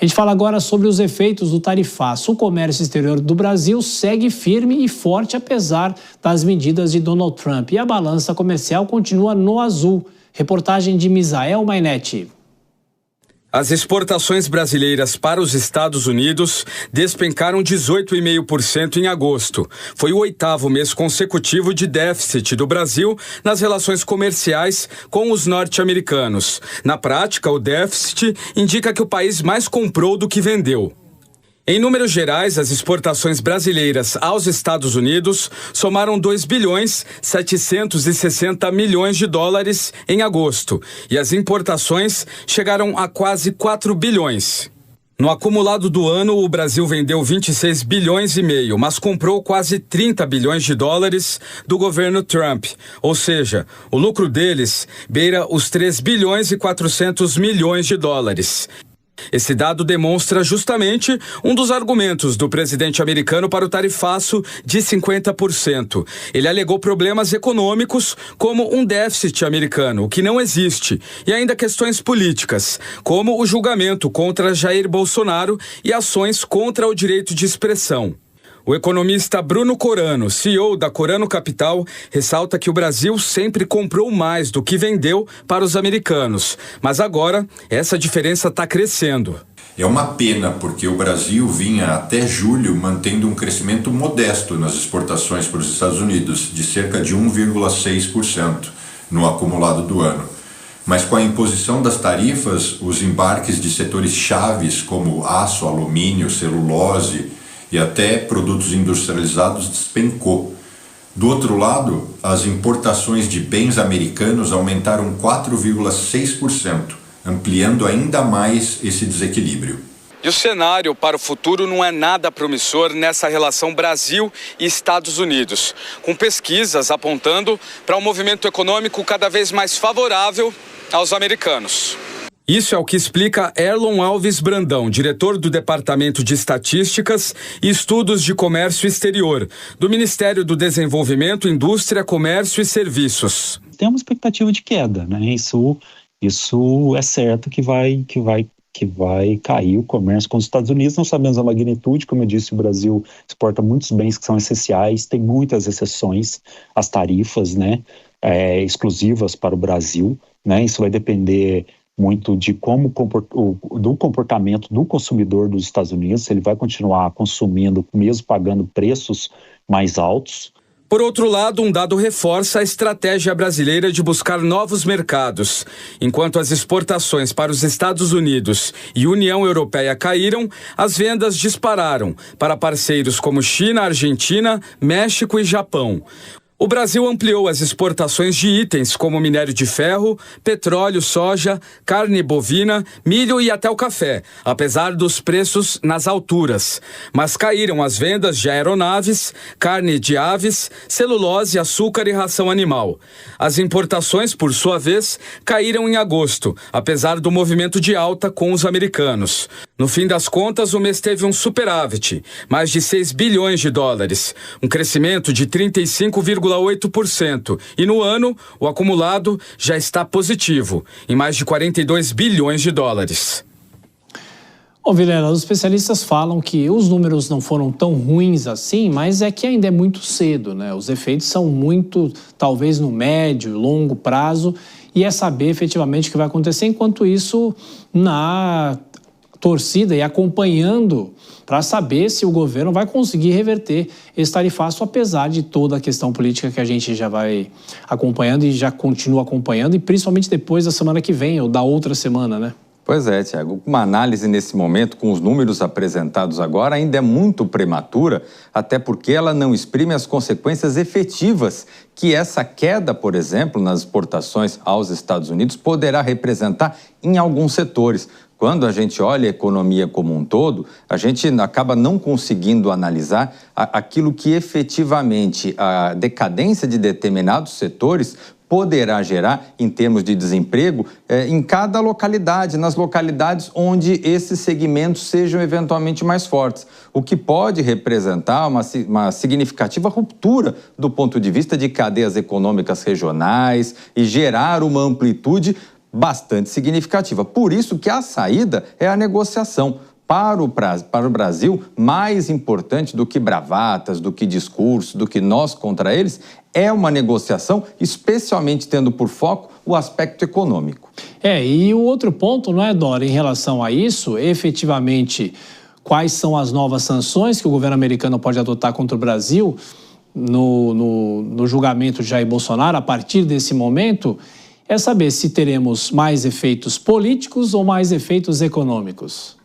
A gente fala agora sobre os efeitos do tarifaço. O comércio exterior do Brasil segue firme e forte apesar das medidas de Donald Trump. E a balança comercial continua no azul. Reportagem de Misael Mainetti. As exportações brasileiras para os Estados Unidos despencaram 18,5% em agosto. Foi o 8º mês consecutivo de déficit do Brasil nas relações comerciais com os norte-americanos. Na prática, o déficit indica que o país mais comprou do que vendeu. Em números gerais, as exportações brasileiras aos Estados Unidos somaram 2 bilhões 760 milhões de dólares em agosto e as importações chegaram a quase 4 bilhões. No acumulado do ano, o Brasil vendeu 26 bilhões e meio, mas comprou quase 30 bilhões de dólares do governo Trump. Ou seja, o lucro deles beira os 3 bilhões e 400 milhões de dólares. Esse dado demonstra justamente um dos argumentos do presidente americano para o tarifaço de 50%. Ele alegou problemas econômicos como um déficit americano, o que não existe, e ainda questões políticas, como o julgamento contra Jair Bolsonaro e ações contra o direito de expressão. O economista Bruno Corano, CEO da Corano Capital, ressalta que o Brasil sempre comprou mais do que vendeu para os americanos. Mas agora, essa diferença está crescendo. É uma pena porque o Brasil vinha até julho mantendo um crescimento modesto nas exportações para os Estados Unidos, de cerca de 1,6% no acumulado do ano. Mas com a imposição das tarifas, os embarques de setores chaves como aço, alumínio, celulose e até produtos industrializados despencou. Do outro lado, as importações de bens americanos aumentaram 4,6%, ampliando ainda mais esse desequilíbrio. E o cenário para o futuro não é nada promissor nessa relação Brasil e Estados Unidos, com pesquisas apontando para um movimento econômico cada vez mais favorável aos americanos. Isso é o que explica Erlon Alves Brandão, diretor do Departamento de Estatísticas e Estudos de Comércio Exterior, do Ministério do Desenvolvimento, Indústria, Comércio e Serviços. Tem uma expectativa de queda, né? Isso é certo que vai cair o comércio com os Estados Unidos. Não sabemos a magnitude, como eu disse, o Brasil exporta muitos bens que são essenciais, tem muitas exceções às tarifas, né? Exclusivas para o Brasil, né? Isso vai depender muito de do comportamento do consumidor dos Estados Unidos, se ele vai continuar consumindo, mesmo pagando preços mais altos. Por outro lado, um dado reforça a estratégia brasileira de buscar novos mercados. Enquanto as exportações para os Estados Unidos e União Europeia caíram, as vendas dispararam para parceiros como China, Argentina, México e Japão. O Brasil ampliou as exportações de itens como minério de ferro, petróleo, soja, carne bovina, milho e até o café, apesar dos preços nas alturas. Mas caíram as vendas de aeronaves, carne de aves, celulose, açúcar e ração animal. As importações, por sua vez, caíram em agosto, apesar do movimento de alta com os americanos. No fim das contas, o mês teve um superávit, mais de 6 bilhões de dólares, um crescimento de 35,8%. E no ano, o acumulado já está positivo, em mais de 42 bilhões de dólares. Ô Vilela, os especialistas falam que os números não foram tão ruins assim, mas é que ainda é muito cedo, né? Os efeitos são muito, talvez no médio, longo prazo, e é saber efetivamente o que vai acontecer. Enquanto isso, na torcida e acompanhando para saber se o governo vai conseguir reverter esse tarifaço, apesar de toda a questão política que a gente já vai acompanhando e já continua acompanhando, e principalmente depois da semana que vem ou da outra semana, né? Pois é, Tiago. Uma análise nesse momento, com os números apresentados agora, ainda é muito prematura, até porque ela não exprime as consequências efetivas que essa queda, por exemplo, nas exportações aos Estados Unidos poderá representar em alguns setores. Quando a gente olha a economia como um todo, a gente acaba não conseguindo analisar aquilo que efetivamente a decadência de determinados setores poderá gerar em termos de desemprego em cada localidade, nas localidades onde esses segmentos sejam eventualmente mais fortes, o que pode representar uma significativa ruptura do ponto de vista de cadeias econômicas regionais e gerar uma amplitude bastante significativa. Por isso que a saída é a negociação. para o Brasil, mais importante do que bravatas, do que discurso, do que nós contra eles, é uma negociação, especialmente tendo por foco o aspecto econômico. E o outro ponto, não é, Dora, em relação a isso, efetivamente, quais são as novas sanções que o governo americano pode adotar contra o Brasil no julgamento de Jair Bolsonaro, a partir desse momento, é saber se teremos mais efeitos políticos ou mais efeitos econômicos.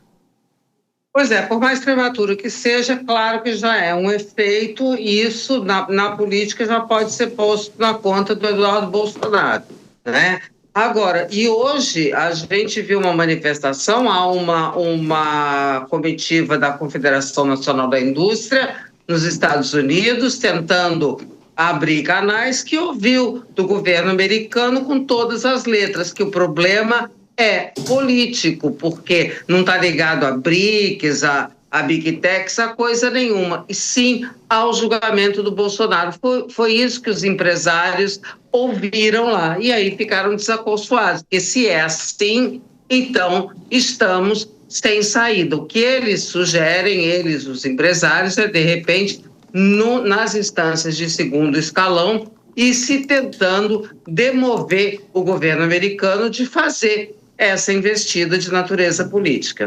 Pois é, por mais prematuro que seja, claro que já é um efeito, e isso na política já pode ser posto na conta do Eduardo Bolsonaro, né? Agora, e hoje a gente viu uma manifestação, há uma comitiva da Confederação Nacional da Indústria nos Estados Unidos tentando abrir canais, que ouviu do governo americano com todas as letras que o problema é político, porque não está ligado a BRICS, a Big Techs, a coisa nenhuma, e sim ao julgamento do Bolsonaro. Foi isso que os empresários ouviram lá, e aí ficaram desaconsoados, porque se é assim, então estamos sem saída. O que eles sugerem, os empresários, é de repente, nas instâncias de segundo escalão, e se tentando demover o governo americano de fazer essa investida de natureza política.